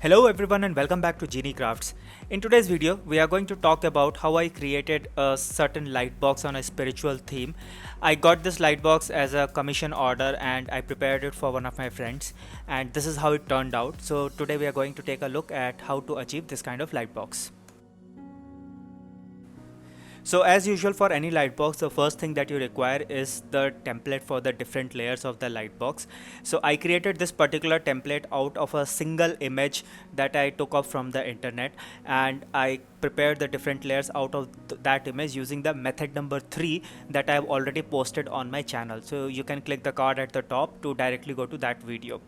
Hello everyone and welcome back to Genie Crafts. In today's video, we are going to talk about how I created a certain lightbox on a spiritual theme. I got this lightbox as a commission order and I prepared it for one of my friends, and this is how it turned out. So today we are going to take a look at how to achieve this kind of lightbox. So as usual for any lightbox, the first thing that you require is the template for the different layers of the lightbox. So I created this particular template out of a single image that I took off from the internet, and I prepared the different layers out of that image using the method number 3 that I have already posted on my channel. So you can click the card at the top to directly go to that video.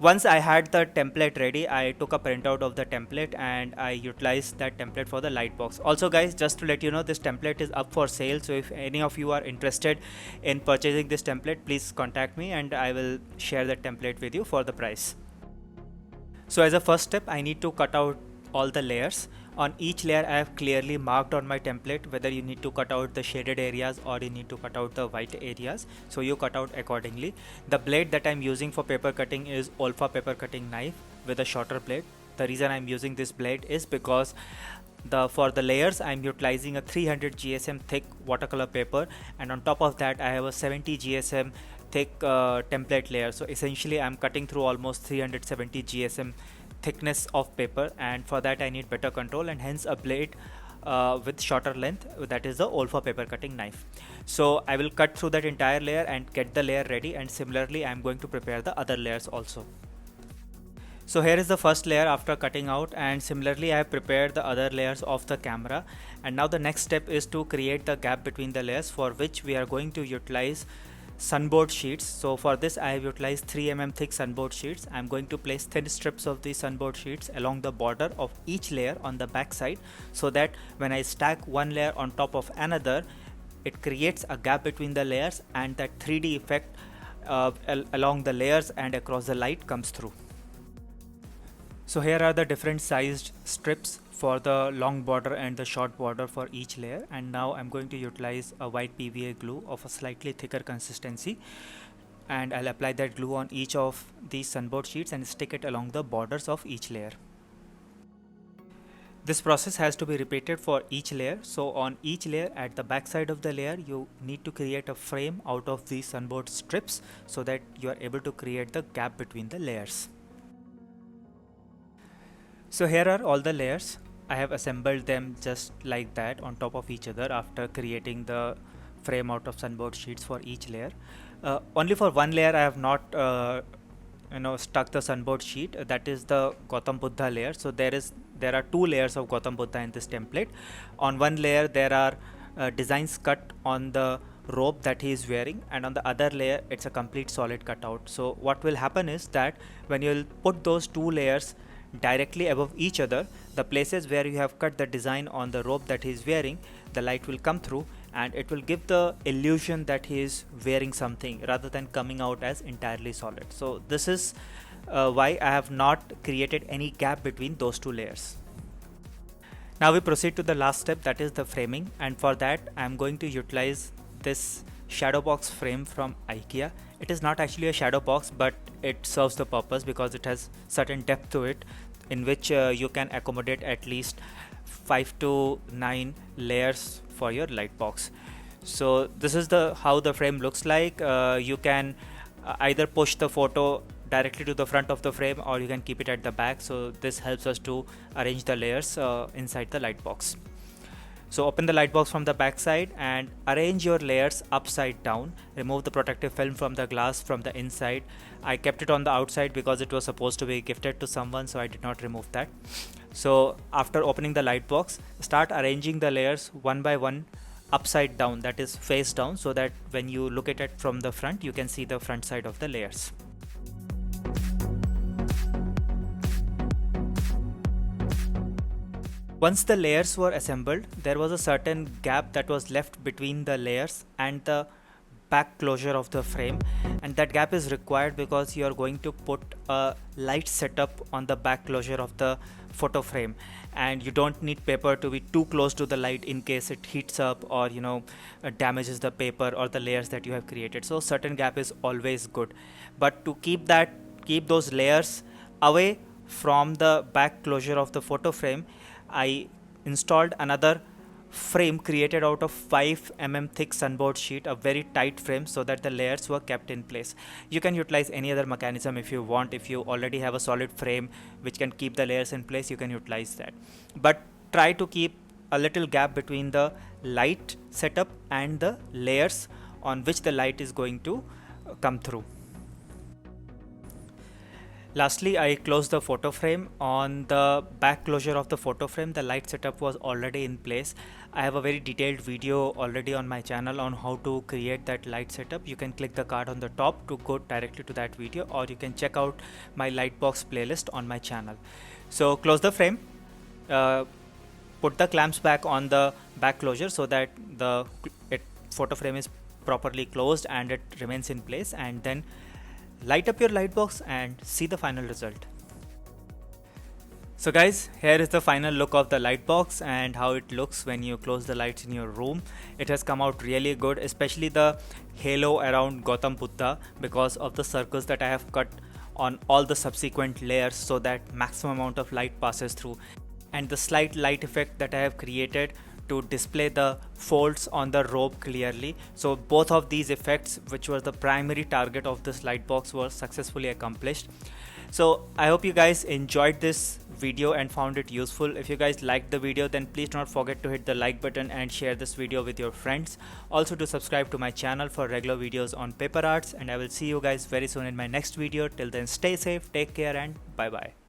Once I had the template ready, I took a printout of the template and I utilized that template for the lightbox. Also guys, just to let you know, this template is up for sale, so if any of you are interested in purchasing this template, please contact me and I will share the template with you for the price. So as a first step, I need to cut out all the layers. On each layer I have clearly marked on my template whether you need to cut out the shaded areas or you need to cut out the white areas, so you cut out accordingly. The blade that I'm using for paper cutting is OLFA paper cutting knife with a shorter blade. The reason I'm using this blade is because for the layers I'm utilizing a 300 GSM thick watercolor paper, and on top of that I have a 70 GSM thick template layer. So essentially I'm cutting through almost 370 GSM thickness of paper, and for that I need better control and hence a blade with shorter length, that is the OLFA paper cutting knife. So I will cut through that entire layer and get the layer ready, and similarly I'm going to prepare the other layers also. So here is the first layer after cutting out, and similarly I have prepared the other layers of the camera. And now the next step is to create the gap between the layers, for which we are going to utilize Sunboard sheets. So for this I have utilized 3 mm thick Sunboard sheets. I am going to place thin strips of the Sunboard sheets along the border of each layer on the back side, so that when I stack one layer on top of another, it creates a gap between the layers and that 3D effect along the layers and across the light comes through. So here are the different sized strips for the long border and the short border for each layer, and now I'm going to utilize a white PVA glue of a slightly thicker consistency, and I'll apply that glue on each of these Sunboard sheets and stick it along the borders of each layer. This process has to be repeated for each layer. So on each layer, at the back side of the layer, you need to create a frame out of these Sunboard strips so that you are able to create the gap between the layers. So here are all the layers. I have assembled them just like that on top of each other after creating the frame out of Sunboard sheets for each layer. Only for one layer I have not stuck the Sunboard sheet, that is the Gautam Buddha layer. So there are two layers of Gautam Buddha in this template. On one layer there are designs cut on the robe that he is wearing, and on the other layer it's a complete solid cutout. So what will happen is that when you'll put those two layers directly above each other, the places where you have cut the design on the robe that he is wearing, the light will come through and it will give the illusion that he is wearing something rather than coming out as entirely solid. So this is why I have not created any gap between those two layers. Now we proceed to the last step, that is the framing, and for that I am going to utilize this Shadowbox frame from IKEA. It is not actually a shadow box, but it serves the purpose because it has certain depth to it, in which you can accommodate at least 5 to 9 layers for your lightbox. So this is how the frame looks like. You can either push the photo directly to the front of the frame or you can keep it at the back. So this helps us to arrange the layers inside the lightbox. So open the lightbox from the back side and arrange your layers upside down. Remove the protective film from the glass from the inside. I kept it on the outside because it was supposed to be gifted to someone, so I did not remove that. So after opening the lightbox, start arranging the layers one by one upside down, that is face down, so that when you look at it from the front, you can see the front side of the layers. Once the layers were assembled, there was a certain gap that was left between the layers and the back closure of the frame, and that gap is required because you are going to put a light setup on the back closure of the photo frame, and you don't need paper to be too close to the light in case it heats up or damages the paper or the layers that you have created. So certain gap is always good, but to keep those layers away from the back closure of the photo frame, I installed another frame created out of 5 mm thick sunboard sheet, a very tight frame, so that the layers were kept in place. You can utilize any other mechanism if you want. If you already have a solid frame which can keep the layers in place, you can utilize that, but try to keep a little gap between the light setup and the layers on which the light is going to come through. Lastly, I closed the photo frame. On the back closure of the photo frame, the light setup was already in place. I have a very detailed video already on my channel on how to create that light setup. You can click the card on the top to go directly to that video, or you can check out my Lightbox playlist on my channel. So close the frame, put the clamps back on the back closure so that the photo frame is properly closed and it remains in place, and then light up your Lightbox and see the final result. So guys, here is the final look of the Lightbox and how it looks when you close the lights in your room. It has come out really good, especially the halo around Gautam Buddha, because of the circles that I have cut on all the subsequent layers so that maximum amount of light passes through, and the slight light effect that I have created to display the folds on the robe clearly. So both of these effects, which was the primary target of this Lightbox, were successfully accomplished. So I hope you guys enjoyed this video and found it useful. If you guys liked the video, then please do not forget to hit the like button and share this video with your friends. Also to subscribe to my channel for regular videos on paper arts, and I will see you guys very soon in my next video. Till then, stay safe, take care, and bye bye.